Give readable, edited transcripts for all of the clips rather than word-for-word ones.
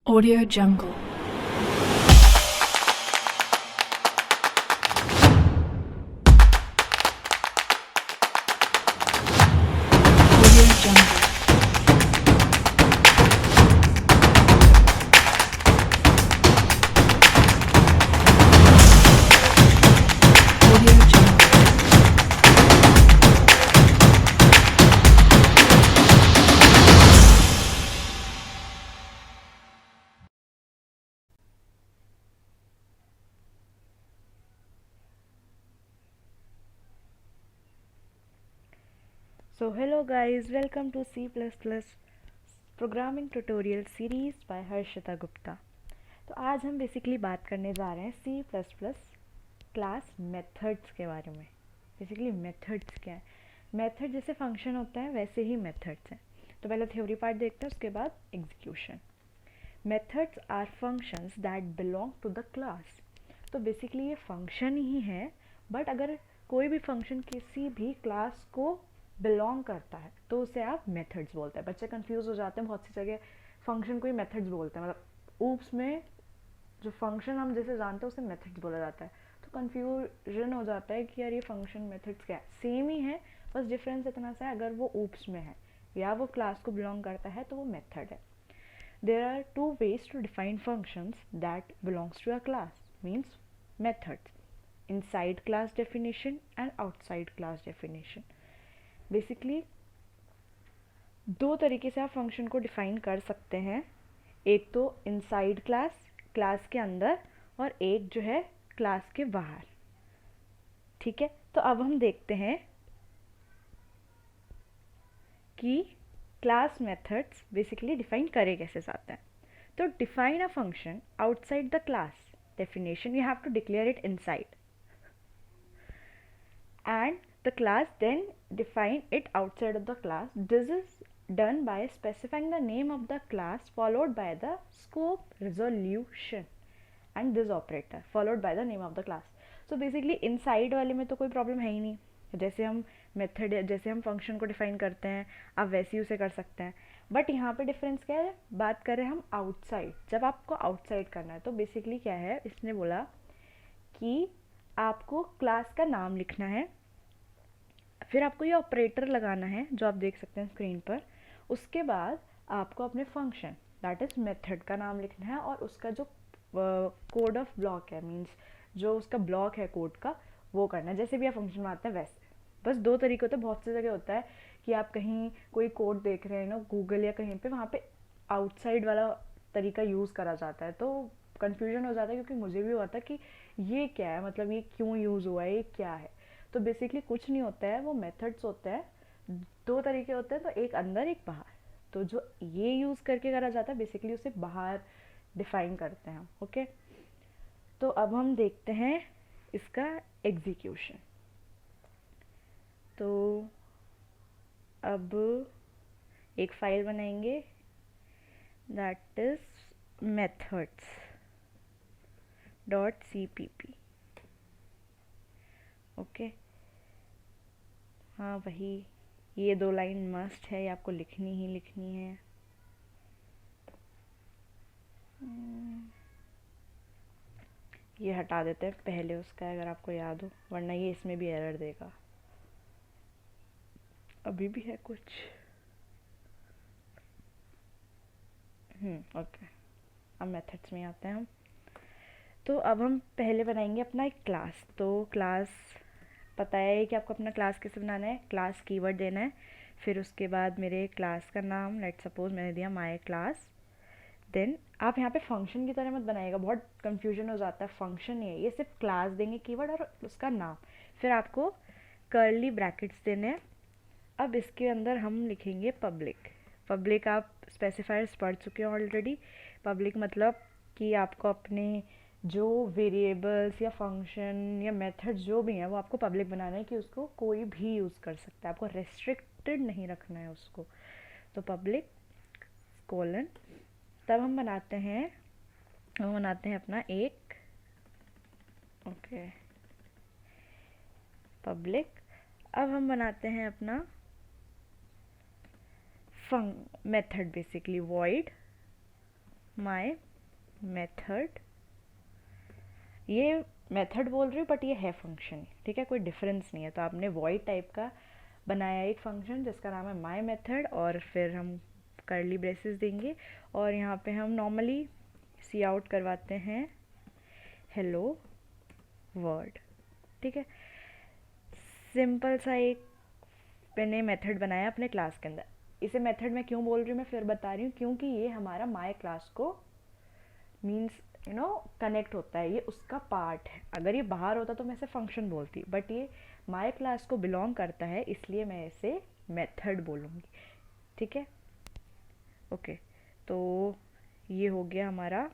Audio Jungle. Audio Jungle. Audio Jungle. So hello guys, welcome to C++ programming tutorial series by Harshita Gupta. तो आज हम basically बात करने जा रहे हैं C++ क्लास मेथड्स के बारे में। बेसिकली मेथड्स क्या है? मेथड जैसे फंक्शन होता है वैसे ही मेथड्स हैं। तो पहले थ्योरी पार्ट देखते हैं, उसके बाद execution. Methods are functions that belong to the class. तो बेसिकली ये फंक्शन ही है, बट अगर कोई भी फंक्शन किसी भी क्लास को बिलोंग करता है तो उसे आप मेथड्स बोलते हैं। बच्चे कंफ्यूज हो जाते हैं, बहुत सी जगह फंक्शन को ही मेथड्स बोलते हैं, मतलब ऊप्स में जो फंक्शन हम जैसे जानते हैं उसे मेथड्स बोला जाता है। तो कंफ्यूजन हो जाता है कि यार ये फंक्शन मेथड्स क्या है। सेम ही है, बस डिफरेंस इतना सा है, अगर वो ऊप्स में है या वो क्लास को बिलोंग करता है तो वो मेथड है। There are two ways to define functions that belongs to a class, means methods. Inside class definition and outside class definition. Basically दो तरीके से आप फंक्शन को डिफाइन कर सकते हैं। एक तो इनसाइड क्लास, क्लास के अंदर, और एक जो है क्लास के बाहर। ठीक है, तो अब हम देखते हैं कि क्लास मेथड्स बेसिकली डिफाइन करे कैसे जाते हैं। तो define a function outside the class definition, you have to declare it inside, and the class then define it outside of the class. This is done by specifying the name of the class followed by the scope resolution and this operator followed by the name of the class. So basically inside वाले में तो कोई problem है ही नहीं, जैसे हम method जैसे हम फंक्शन को डिफाइन करते हैं आप वैसे ही उसे कर सकते हैं। बट यहाँ पे डिफरेंस क्या है, बात करें हम आउटसाइड, जब आपको आउटसाइड करना है तो बेसिकली क्या है, इसने बोला कि आपको क्लास का नाम लिखना है, फिर आपको ये ऑपरेटर लगाना है जो आप देख सकते हैं स्क्रीन पर। उसके बाद आपको अपने फंक्शन दैट इज़ मेथड का नाम लिखना है और उसका जो कोड ऑफ ब्लॉक है, मीन्स जो उसका ब्लॉक है कोड का, वो करना है। जैसे भी आप फंक्शन बनाते हैं वैसे। बस दो तरीके होते हैं, बहुत सी जगह होता है कि आप कहीं कोई कोड देख रहे हैं ना गूगल या कहीं पे, वहाँ पे आउटसाइड वाला तरीका यूज़ करा जाता है, तो कन्फ्यूजन हो जाता है, क्योंकि मुझे भी हुआ था कि ये क्या है, मतलब ये क्यों यूज़ हुआ है, ये क्या है। तो बेसिकली कुछ नहीं होता है, वो मेथड्स होते हैं। दो तरीके होते हैं, तो एक अंदर एक बाहर। तो जो ये यूज़ करके करा जाता है बेसिकली उसे बाहर डिफाइन करते हैं। ओके, तो अब हम देखते हैं इसका एग्जीक्यूशन। तो अब एक फाइल बनाएंगे that is methods dot cpp। Okay, हाँ वही, ये दो लाइन मस्ट है, ये आपको लिखनी ही लिखनी है। ये हटा देते हैं पहले उसका, अगर आपको याद हो, वरना ये इसमें भी एरर देगा। अभी भी है कुछ। ओके, अब मेथड्स में आते हैं हम। तो अब हम पहले बनाएंगे अपना एक क्लास। तो क्लास पता है कि आपको अपना क्लास कैसे बनाना है। क्लास कीवर्ड देना है, फिर उसके बाद मेरे क्लास का नाम, लेट सपोज मैंने दिया माय क्लास। देन आप यहाँ पे फंक्शन की तरह मत बनाइएगा, बहुत कंफ्यूजन हो जाता है। फंक्शन नहीं है ये, सिर्फ क्लास देंगे कीवर्ड और उसका नाम, फिर आपको कर्ली ब्रैकेट्स देने हैं। अब इसके अंदर हम लिखेंगे पब्लिक। पब्लिक आप स्पेसिफायर्स पढ़ चुके हैं ऑलरेडी। पब्लिक मतलब कि आपको अपने जो वेरिएबल्स या फंक्शन या मेथड जो भी हैं वो आपको पब्लिक बनाना है, कि उसको कोई भी यूज़ कर सकता है, आपको रेस्ट्रिक्टेड नहीं रखना है उसको। तो पब्लिक कोलन, तब हम बनाते हैं अपना एक ओके पब्लिक। अब हम बनाते हैं अपना method, basically void my method, ये मेथड बोल रही हूँ बट ये है फंक्शन, ठीक है, कोई डिफरेंस नहीं है। तो आपने वॉइड टाइप का बनाया एक फंक्शन जिसका नाम है माई मेथड, और फिर हम कर्ली ब्रेसेस देंगे और यहाँ पे हम नॉर्मली सी आउट करवाते हैं हेलो वर्ड, ठीक है। सिंपल सा एक मैंने मेथड बनाया अपने क्लास के अंदर। इसे मेथड मैं क्यों बोल रही हूँ, मैं फिर बता रही हूँ, क्योंकि ये हमारा माई क्लास को मीन्स कनेक्ट होता है, ये उसका पार्ट है। अगर ये बाहर होता तो मैं इसे फंक्शन बोलती, बट ये माई क्लास को बिलोंग करता है, इसलिए मैं इसे मेथड बोलूँगी, ठीक है। ओके, तो ये हो गया हमारा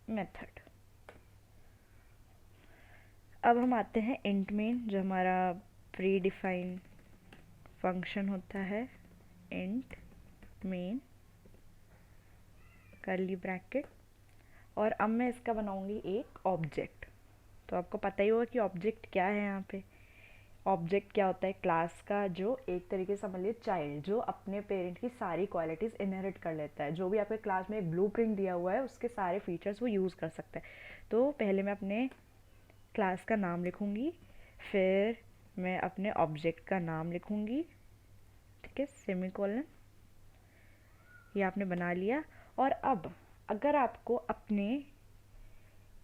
मेथड। अब हम आते हैं इंट मेन, जो हमारा प्री डिफाइन फंक्शन होता है। इंट मेन कर्ली ब्रैकेट, और अब मैं इसका बनाऊंगी एक ऑब्जेक्ट। तो आपको पता ही होगा कि ऑब्जेक्ट क्या है। यहाँ पे ऑब्जेक्ट क्या होता है, क्लास का जो एक तरीके से समझ लीजिए चाइल्ड, जो अपने पेरेंट की सारी क्वालिटीज़ इनहेरिट कर लेता है। जो भी आपके क्लास में एक ब्लूप्रिंट दिया हुआ है उसके सारे फीचर्स वो यूज़ कर सकता है। तो पहले मैं अपने क्लास का नाम लिखूँगी, फिर मैं अपने ऑब्जेक्ट का नाम लिखूँगी, ठीक है, सेमीकोलन। ये आपने बना लिया। और अब अगर आपको अपने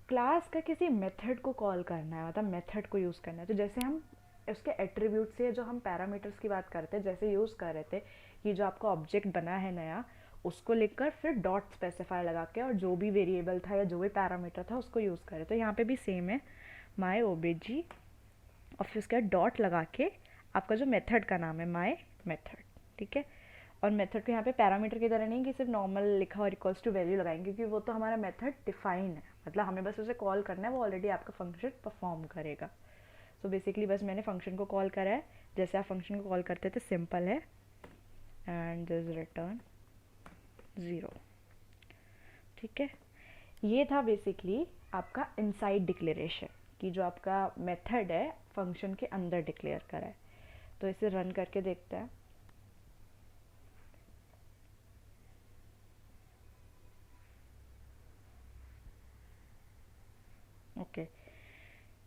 क्लास का किसी मेथड को कॉल करना है, मतलब मेथड को यूज़ करना है, तो जैसे हम उसके एट्रीब्यूट से जो हम पैरामीटर्स की बात करते हैं, जैसे यूज़ कर रहे थे कि जो आपका ऑब्जेक्ट बना है नया, उसको लिखकर फिर डॉट स्पेसिफाई लगा के और जो भी वेरिएबल था या जो भी पैरामीटर था उसको यूज़ करें। तो यहाँ पे भी सेम है, माई ओबीजी और फिर उसके बाद डॉट लगा के आपका जो मेथड का नाम है माई मेथड, ठीक है। और मेथड को यहाँ पे पैरामीटर की तरह नहीं कि सिर्फ नॉर्मल लिखा और इक्वल्स टू वैल्यू लगाएंगे, क्योंकि वो तो हमारा मेथड डिफाइन है, मतलब हमें बस उसे कॉल करना है, वो ऑलरेडी आपका फंक्शन परफॉर्म करेगा। सो बेसिकली बस मैंने फंक्शन को कॉल करा है जैसे आप फंक्शन को कॉल करते थे, सिंपल है। एंड दिस रिटर्न 0, ठीक है। ये था बेसिकली आपका इनसाइड डिक्लेरेशन, कि जो आपका मेथड है फंक्शन के अंदर डिक्लेयर करा है। तो इसे रन करके देखते हैं। ओके,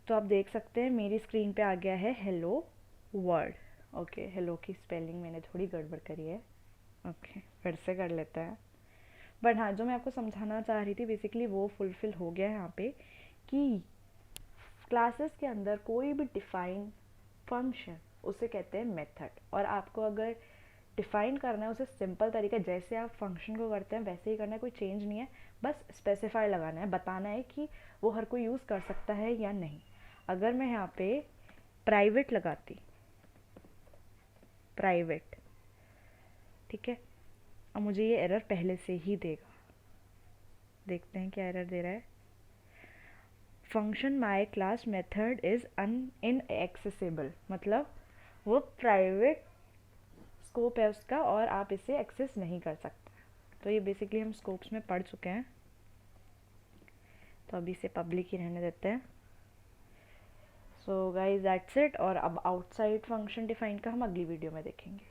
तो आप देख सकते हैं मेरी स्क्रीन पे आ गया है हेलो वर्ड। ओके, हेलो की स्पेलिंग मैंने थोड़ी गड़बड़ करी है, ओके फिर से कर लेते हैं। बट हाँ, जो मैं आपको समझाना चाह रही थी बेसिकली वो फुलफिल हो गया है यहाँ पे, कि क्लासेस के अंदर कोई भी डिफाइन फंक्शन उसे कहते हैं मेथड। और आपको अगर डिफाइन करना है उसे सिंपल तरीका, जैसे आप फंक्शन को करते हैं वैसे ही करना है, कोई चेंज नहीं है। बस स्पेसिफाई लगाना है, बताना है कि वो हर कोई यूज़ कर सकता है या नहीं। अगर मैं यहाँ पे प्राइवेट लगाती, प्राइवेट, ठीक है, अब मुझे ये एरर पहले से ही देगा। देखते हैं क्या एरर दे रहा है। Function my class method is inaccessible, मतलब वो प्राइवेट स्कोप है उसका और आप इसे एक्सेस नहीं कर सकते। तो ये बेसिकली हम स्कोप्स में पढ़ चुके हैं, तो अभी इसे पब्लिक ही रहने देते हैं। So guys that's it. और अब आउटसाइड फंक्शन डिफाइन का हम अगली वीडियो में देखेंगे।